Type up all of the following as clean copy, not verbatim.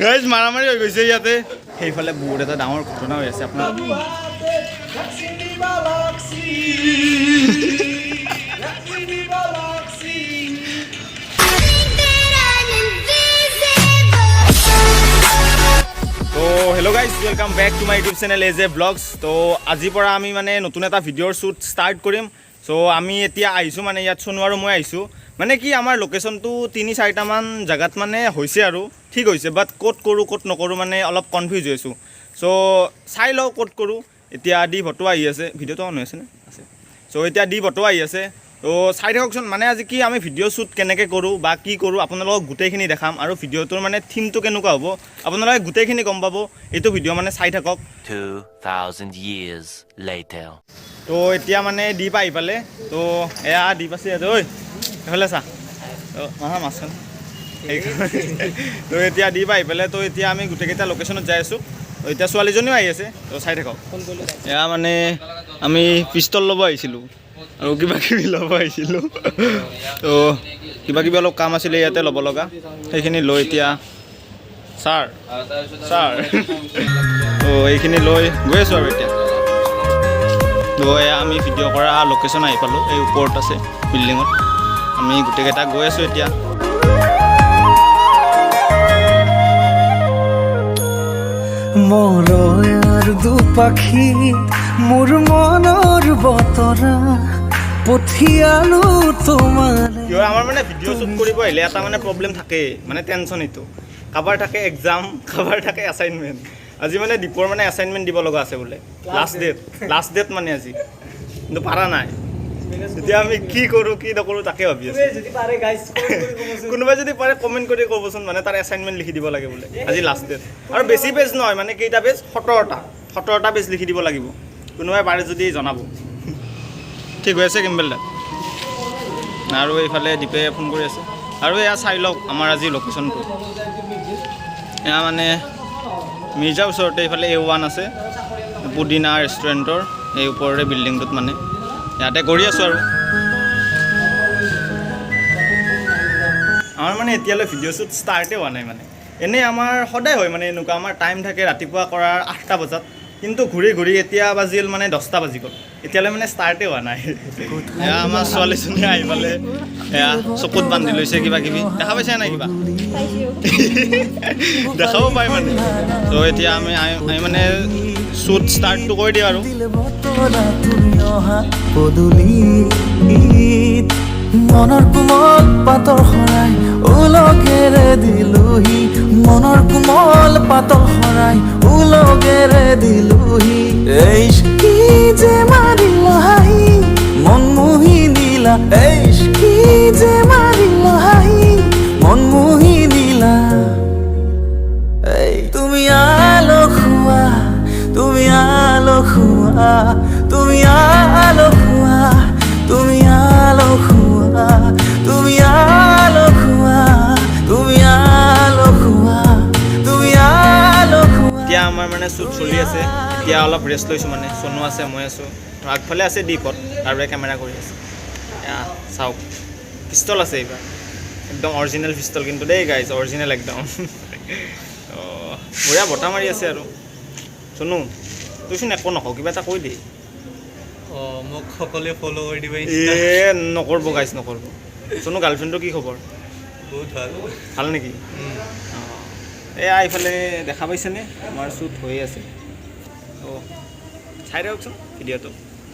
Guys মাৰামাৰি হৈ গৈছে ইয়াতে সেইফালে বহুত এটা ডাঙৰ ঘটনা হৈ আছে আপোনাৰ তো hello' guys welcome back to my YouTube channel as a vlogs তো আজিৰ পৰা আমি মানে নতুন এটা ভিডিঅ'ৰ শ্বুট ষ্টাৰ্ট কৰিম চ' আমি এতিয়া আহিছোঁ মানে ইয়াত চনু আৰু মই আহিছোঁ মানে কি আমাৰ লোকেশ্যনটো 3-4টামান জেগাত মানে হৈছে আৰু ঠিক হৈছে বাট ক'ত কৰোঁ ক'ত নকৰোঁ মানে অলপ কনফিউজ হৈ আছোঁ চ' চাই লওঁ ক'ত কৰোঁ এতিয়া দি ফটো আহি আছে ভিডিঅ'টো অন হৈ আছেনে আছে চ' এতিয়া দি ফটো আহি আছে তো চাই থাককচোন মানে আজি কি আমি ভিডিঅ' শ্বুট কেনেকৈ কৰোঁ বা কি কৰোঁ আপোনালোকক গোটেইখিনি দেখাম আৰু ভিডিঅ'টোৰ মানে থিমটো কেনেকুৱা হ'ব আপোনালোকে গোটেইখিনি গম পাব এইটো ভিডিঅ' মানে চাই থাকক 2000 years later তো এতিয়া মানে দ্বীপ আহি পালে তো এয়া দ্বীপ আছে ইয়াতে ঐ এইফালে চা মাহা মাছখন তো এতিয়া দ্বীপ আহি পালে তো এতিয়া আমি গোটেইকেইটা লোকেশ্যনত যাই আছোঁ তো এতিয়া ছোৱালীজনীও আহি আছে তো চাই থাকক এয়া মানে আমি পিষ্টল ল'ব আহিছিলোঁ আৰু কিবা কিবি ল'ব আহিছিলোঁ তো কিবা কিবি অলপ কাম আছিলে ইয়াতে ল'ব লগা সেইখিনি লৈ এতিয়া ছাৰ তো এইখিনি লৈ গৈ আছোঁ আৰু এতিয়া তো এয়া আমি ভিডিঅ' কৰা লোকেশ্যন আহি পালোঁ এই ওপৰত আছে বিল্ডিঙত আমি গোটেইকেইটা গৈ আছোঁ এতিয়া মলয়াৰ দুপাখি মোৰ মনৰ বতৰা পঠিয়ালো তোমাৰ কিয় আমাৰ মানে ভিডিঅ' শ্বুট কৰিব আহিলে এটা মানে প্ৰব্লেম থাকেই মানে টেনশ্যন এইটো কাৰোবাৰ থাকে এক্সাম কাৰোবাৰ থাকে এছাইনমেণ্ট আজি মানে দীপৰ মানে এছাইনমেণ্ট দিব লগা আছে বোলে লাষ্ট ডেট মানে আজি কিন্তু পাৰা নাই এতিয়া আমি কি কৰোঁ কি নকৰোঁ তাকে ভাবি আছোঁ কোনোবাই যদি পাৰে কমেণ্ট কৰি ক'বচোন মানে তাৰ এছাইনমেণ্ট লিখি দিব লাগে বোলে আজি লাষ্ট ডেট আৰু বেছি পেজ নহয় মানে কেইটা পেজ 17টা পেজ লিখি দিব লাগিব কোনোবাই পাৰে যদি জনাব ঠিক হৈ আছে কিম্বেল দা আৰু এইফালে দীপে ফোন কৰি আছে আৰু এয়া চাই লওক আমাৰ আজি লোকেশ্যনটো এয়া মানে মিৰ্জাৰ ওচৰতে এইফালে A1 আছে পুদিনা ৰেষ্টুৰেণ্টৰ এই ওপৰতে বিল্ডিংটোত মানে ইয়াতে কৰি আছোঁ আৰু আমাৰ মানে এতিয়ালৈ ভিডিঅ' শ্বুট ষ্টাৰ্টেই হোৱা নাই মানে এনেই আমাৰ সদায় হয় মানে এনেকুৱা আমাৰ টাইম থাকে ৰাতিপুৱা কৰাৰ 8টা বজাত কিন্তু ঘূৰি ঘূৰি এতিয়া বাজিল মানে 10টা বাজি গ'ল এতিয়ালৈ মানে ষ্টাৰ্টেই হোৱা নাই এয়া আমাৰ ছোৱালীজনী আহি পালে এয়া চকুত বান্ধি লৈছে কিবা কিবি দেখা পাইছে নাই কিবা দেখাব পাই মানে তো এতিয়া আমি মানে শ্বুট ষ্টাৰ্টটো কৰি দিওঁ আৰু মনৰ কোমল পাতৰ শৰাই উলগেৰে দিলোহি মনৰ কোমল পাতৰ শৰাই উলগেৰে দিলোহি কি যে মাৰিল হাঁহি মন মুহি দিলা কি যে মাৰিল হাঁহি মন মুহি দিলা তুমি আলসুৱা তুমি আলসুৱা তুমি আলসুৱা তুমি আলসুৱা তুমি আলসুৱা তুমি আলসুৱা তুমি আলসুৱা এতিয়া আমাৰ মানে শ্বুট চলি আছে এতিয়া অলপ ৰেষ্ট লৈছোঁ মানে চনু আছে মই আছোঁ আগফালে আছে দীপত আৰু কেমেৰা কৰি আছে এয়া চাওক পিষ্টল আছে এইবাৰ একদম অৰিজিনেল পিষ্টল কিন্তু দেই গাইজ অৰিজিনেল একদম বঢ়িয়া বটা মাৰি আছে আৰু চনু তইচোন একো নকওঁ কিবা এটা কৈ দেই মোক সকলোৱে ফ'ল' কৰি দিব নকৰিব গাইজ নকৰিব চনু গাৰ্লফ্ৰেণ্ডৰ কি খবৰ বহুত ভাল নেকি এয়া এইফালে দেখা পাইছেনে আমাৰ শ্বুট হৈ আছে ত' চাই দিয়কচোন ভিডিঅ'টো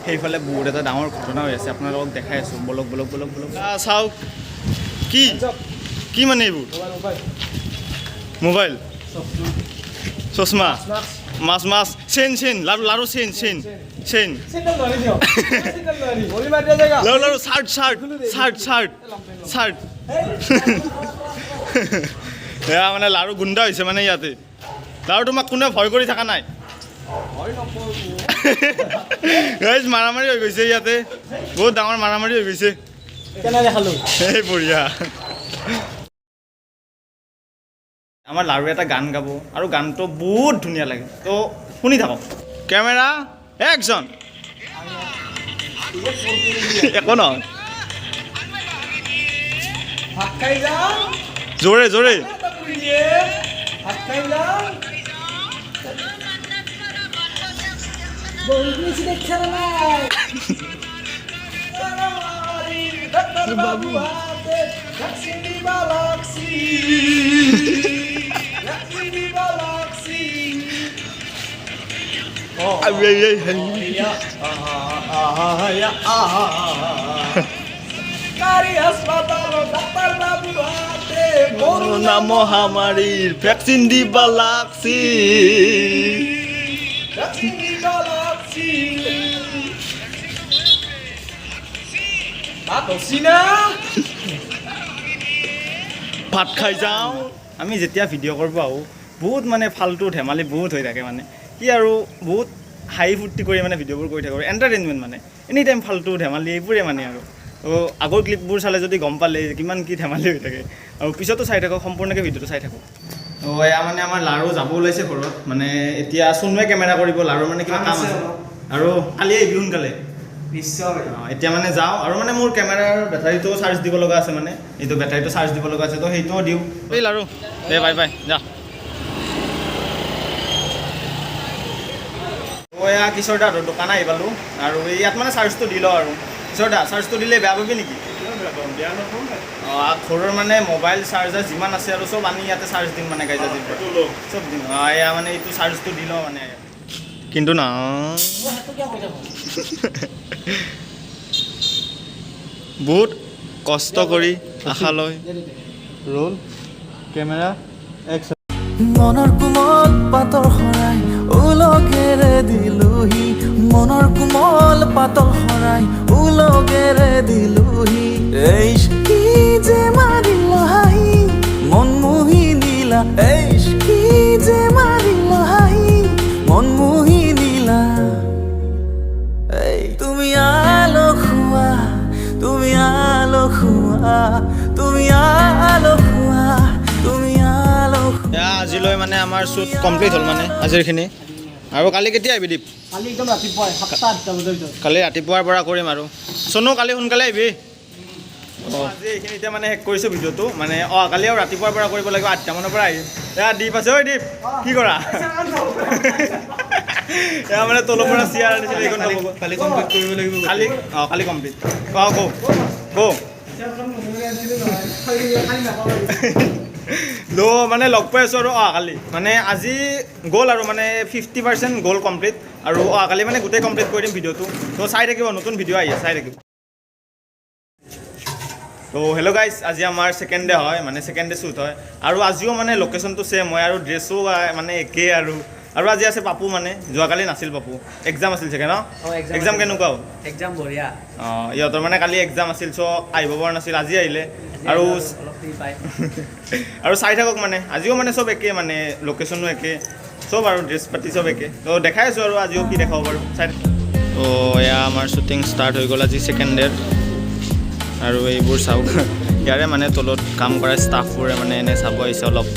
সেইফালে বহুত এটা ডাঙৰ ঘটনা হৈ আছে আপোনালোকক দেখাই আছোঁ বলক চাওক কি মানে এইবোৰ মোবাইল চশমা মাছ চেইন লাৰু চেইন লাৰু চাৰ্ট এয়া মানে লাৰু গুণ্ডা হৈছে মানে ইয়াতে লাৰু তোমাক কোনেও ভয় কৰি থকা নাই মাৰামাৰি হৈ গৈছে ইয়াতে বহুত ডাঙৰ মাৰামাৰি হৈ গৈছে এই বঢ়িয়া আমাৰ লাৰু এটা গান গাব আৰু গানটো বহুত ধুনীয়া লাগে তো শুনি থাকক কেমেৰা একজন একো নহয় জোৰে জোৰে কৰোনা মহামাৰীৰ ভ্যাকসিন দিবা লাগছি ভাত খাই যাওঁ আমি যেতিয়া ভিডিঅ' কৰিব আহোঁ বহুত মানে ফাল্টু ধেমালি বহুত হৈ থাকে মানে কি আৰু বহুত হাঁহি ফূৰ্তি কৰি মানে ভিডিঅ'বোৰ কৰি থাকোঁ এণ্টাৰটেইনমেণ্ট মানে এনি টাইম ফাল্টু ধেমালি এইবোৰে মানে আৰু আগৰ ক্লিপবোৰ চালে যদি গম পালে কিমান কি ধেমালি হৈ থাকে আৰু পিছতো চাই থাকক সম্পূৰ্ণকৈ ভিডিঅ'টো চাই থাকোঁ এয়া মানে আমাৰ লাৰু যাব ওলাইছে ঘৰত মানে এতিয়া চুনুৱে কেমেৰা কৰিব লাৰু মানে কিবা কাম আছে আৰু কালি আহিবি সোনকালে এতিয়া মানে যাওঁ আৰু মানে মোৰ কেমেৰাৰ বেটাৰীটো চাৰ্জ দিব লগা আছে মানে এইটো বেটাৰীটো চাৰ্জ দিব লগা আছে তো সেইটোও দিওঁ এই লাৰু দে বাই বাই যা এয়া কিশোৰ দাৰ দোকান আহি পালোঁ আৰু ইয়াত মানে চাৰ্জটো দি লওঁ আৰু কিশোৰ দা চাৰ্জটো দিলে বেয়া পাবি নেকি ঘৰৰ মানে মোবাইল চাৰ্জাৰ যিমান আছে আৰু চব আনি ইয়াতে চাৰ্জ দিম মানে গাইজ আজিৰ পৰা চব দিম এয়া মানে এইটো চাৰ্জটো দি লওঁ মানে কিন্তু না বহুত কষ্ট কৰি আশা লয় ৰোল কেমেৰা মনৰ কোমল পাতৰ শৰাই উলগেৰে দিলোহি মনৰ কোমল পাতৰ শৰাই উলগেৰে দিলোহি এইচ কি যে মাৰিল হাঁহি মন মোহি নীলা এইচ কি যে মাৰিল হাঁহি মন মোহি নীলা এই তুমি আলো খোৱা তুমি আলো খোৱা তুমি আলো খোৱা তুমি আলো আজিলৈ মানে আমাৰ শ্বুট কমপ্লিট হ'ল মানে আজিৰখিনি আৰু কালি কেতিয়া আহিবি দীপ কালি একদম ৰাতিপুৱা 7-8টা বজাৰ ভিতৰত কালি ৰাতিপুৱাৰ পৰা কৰিম আৰু চনু কালি সোনকালে আহিবি আজি এইখিনি এতিয়া মানে শেষ কৰিছোঁ ভিডিঅ'টো মানে কালি আৰু ৰাতিপুৱাৰ পৰা কৰিব লাগিব 8টা মানৰ পৰা আহিম এয়া দীপ আছে ঐ দীপ কি কৰা এয়া মানে তলৰ পৰা চিয়াৰ আনিছিলে এইখন কালি কমপ্লিট কৰিব লাগিব কালি কমপ্লিট গো মানে লগ পাই আছোঁ আৰু কালি মানে আজি গ'ল আৰু মানে 50% গ'ল কমপ্লিট আৰু কালি মানে গোটেই কমপ্লিট কৰি দিম ভিডিঅ'টো তো চাই থাকিব নতুন ভিডিঅ' আহি আছে চাই থাকিব তো হেল্ল' গাইজ আজি আমাৰ ছেকেণ্ড ডে হয় মানে ছেকেণ্ড ডে শ্বুট হয় আৰু আজিও মানে লোকেশ্যনটো ছেম হয় আৰু ড্ৰেছো মানে একেই আৰু আজি আছে পাপু মানে যোৱাকালি নাছিল পাপু এক্সাম আছিল চাগে ন এক্সাম কেনেকুৱা হ'ল একজাম বঢ়িয়া ইহঁতৰ মানে কালি এক্সাম আছিল চ' আহিব পৰা নাছিল আজি আহিলে আৰু আৰু চাই থাকক মানে আজিও মানে চব একে মানে লোকেশ্যনো একে চব আৰু ড্ৰেছ পাতি চব একে তো দেখাই আছোঁ আৰু আজিও কি দেখাব পাৰোঁ চাই তো এয়া আমাৰ শ্বুটিং ষ্টাৰ্ট হৈ গ'ল আজি ছেকেণ্ড ডেৰ আৰু এইবোৰ চাওক ইয়াৰে মানে তলত কাম কৰা ষ্টাফবোৰে মানে এনে চাব আহিছে অলপ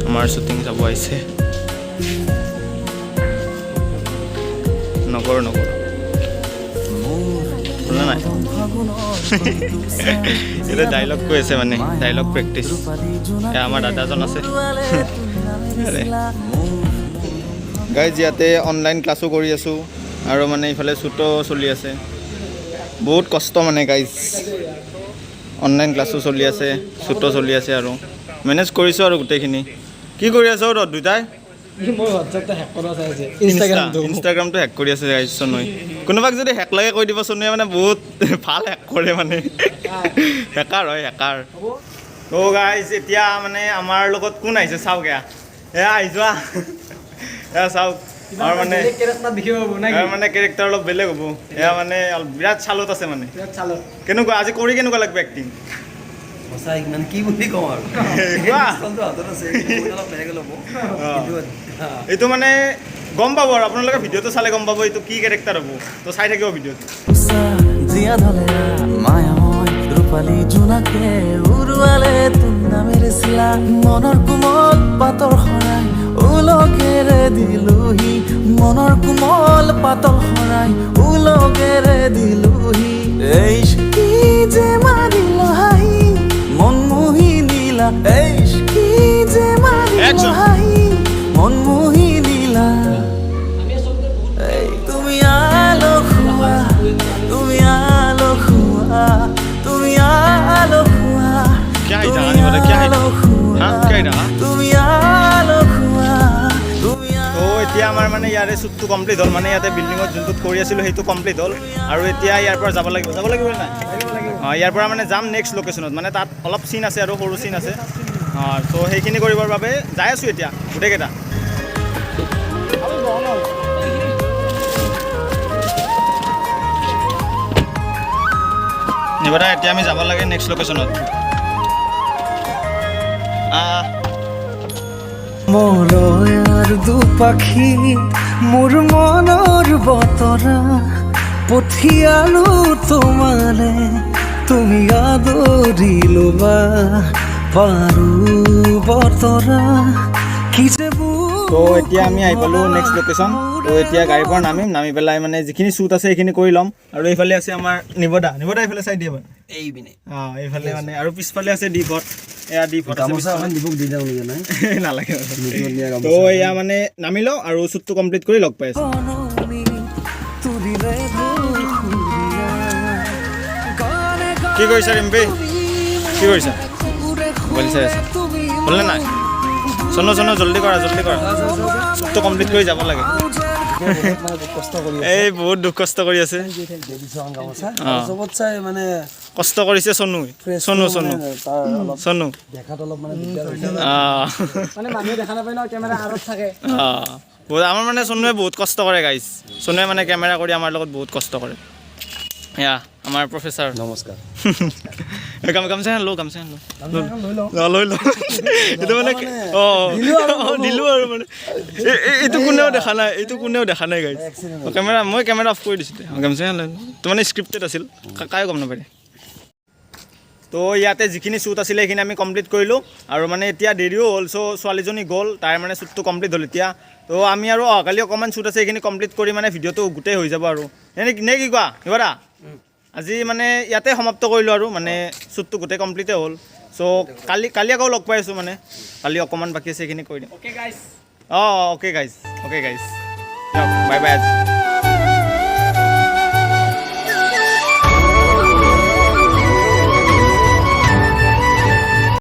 আমাৰ শ্বুটিং চাব আহিছে নকৰোঁ শুনা নাই এতিয়া ডাইলগ কৈ আছে মানে ডাইলগ প্ৰেক্টিচ এয়া আমাৰ দাদাজন আছে গাইজ ইয়াতে অনলাইন ক্লাছো কৰি আছোঁ আৰু মানে ইফালে শ্বুটো চলি আছে বহুত কষ্ট মানে গাইজ অনলাইন ক্লাছো চলি আছে শ্বুটো চলি আছে আৰু মেনেজ কৰিছোঁ আৰু গোটেইখিনি কি কৰি আছ তহঁত দুটাই মই হোৱাটছএপটো হেক কৰা চাই আছে ইনষ্টাগ্ৰামটো হেক কৰি আছে গাইজ চনুৱে কোনোবাক যদি হেক লাগে কৈ দিব চনুৱে মানে বহুত ভাল হেক কৰে মানে হেকাৰ হয় হেকাৰ ত' গাইজ এতিয়া মানে আমাৰ লগত কোন আহিছে চাওক এয়া আহি যোৱা এয়া চাওক আৰু মানে মানে কেৰেক্টাৰ অলপ বেলেগ হ'ব এয়া মানে বিৰাট চালত আছে মানে কেনেকুৱা আজি কৰি কেনেকুৱা লাগবে এক্টিং সঁচা ইমান কি বুলি কওঁ আৰু এইটো মানে গম পাব আৰু আপোনালোকে ভিডিঅ'টো চালে গম পাব এইটো কি কেৰেক্টাৰ হ'ব তো চাই থাকিব ভিডিঅ'টো জিয়া ধলেৰা মায়াময় ৰূপালী জোনাকে উৰুৱালে তোৰ নামেৰে চিলা মনৰ কোমল পাতৰ শৰাই উলগেৰে দিলোহি মনৰ কোমল পাতৰ শৰাই উলগেৰে দিলোহি এইচ কি যে মাৰিল হাঁহি মন মোহি নীলা এই কি যে Action. মাই মন মোহি নীলা এই তুমি আলো খুয়া তুমি আলো খুয়া তুমি আলো খুয়া क्या है इधर? आने वाला क्या है? हाँ, क्या है इधर? তুমি আলো খুয়া তুমি তো এতিয়া আমাৰ মানে ইয়াৰে শ্বুটটো কমপ্লিট হ'ল মানে ইয়াতে বিল্ডিঙত যোনটোত কৰি আছিলোঁ সেইটো কমপ্লিট হ'ল আৰু এতিয়া ইয়াৰ পৰা যাব লাগিব নাই অঁ ইয়াৰ পৰা মানে যাম নেক্সট লোকেশ্যনত মানে তাত অলপ চিন আছে আৰু সৰু চিন আছে অঁ তো সেইখিনি কৰিবৰ বাবে যাই আছোঁ এতিয়া গোটেইকেইটা নিবৰা এতিয়া আমি যাব লাগে নেক্সট লোকেশ্যনত মলয়াৰ দুপাখি মোৰ মনৰ বতৰা পঠিয়ালো তোমালে তুমি আদৰি ল'বা পাৰো বতৰা কি যে তো এতিয়া আমি আহি পালোঁ নেক্সট লোকেশ্যন তো এতিয়া গাড়ীৰ পৰা নামি পেলাই মানে যিখিনি শ্বুট আছে সেইখিনি কৰি ল'ম আৰু এইফালে আছে আমাৰ নিবদা এইফালে চাই দিয়ে বাৰু এই পিনে অঁ এইফালে মানে আৰু পিছফালে আছে ডিপত এয়া ডিপত আছে গামোচা এখন দিবক দি যাওঁ নেকি নাই নালাগে দিয়া গামোচা। তো এয়া মানে নামি লওঁ আৰু শ্বুটটো কমপ্লিট কৰি লগ পাই আছোঁ তুলিলে কি কৰিছা ৰিম্পী কি কৰিছা মোবাইল চাই আছা হ'লনে নাই চনো জল্দি কৰা শ্বুটটো কমপ্লিট কৰি যাব লাগে কষ্ট কৰি এই বহুত দুখ কষ্ট কৰি আছে দিছো এখন গামোচা অঁ। চবত চাই মানে কষ্ট কৰিছে চনু তাৰ অলপ চনু দেখাত অলপ মানে দিগদাৰ হৈছে অঁ মানে মানুহে দেখা নাপায় ন কেমেৰা আঁৰত থাকে বহুত আমাৰ মানে চনুৱে বহুত কষ্ট কৰে গাইজ চনুৱে মানে কেমেৰা কৰি আমাৰ লগত বহুত কষ্ট কৰে এয়া আমাৰ প্ৰফেচাৰ নমস্কাৰ গামছা লৈ লওঁ এইটো মানে অঁ দিলোঁ আৰু মানে এইটো কোনেও দেখা নাই গাইজ মই কেমেৰা অফ কৰি দিছোঁ গামছা লৈ তো মানে স্ক্ৰিপ্টেড আছিল কায়ো গম নাপায় তো ইয়াতে যিখিনি শ্বুট আছিলে সেইখিনি আমি কমপ্লিট কৰিলোঁ আৰু মানে এতিয়া দেৰিও হ'ল চ' ছোৱালীজনী গ'ল তাইৰ মানে শ্বুটটো কমপ্লিট হ'ল এতিয়া তো আমি আৰু অহাকালি অকণমান শ্বুট আছে সেইখিনি কমপ্লিট কৰি মানে ভিডিঅ'টো গোটেই হৈ যাব আৰু নে কি কোৱা শিৱদা আজি মানে ইয়াতে সমাপ্ত কৰিলোঁ আৰু মানে শ্বুটটো গোটেই কমপ্লিটেই হ'ল চ' কালি আকৌ লগ পাই আছোঁ মানে কালি অকণমান বাকী আছে সেইখিনি কৰি দিম অ'কে গাইছ অঁ অ'কে গাইজ বাই বাই আজি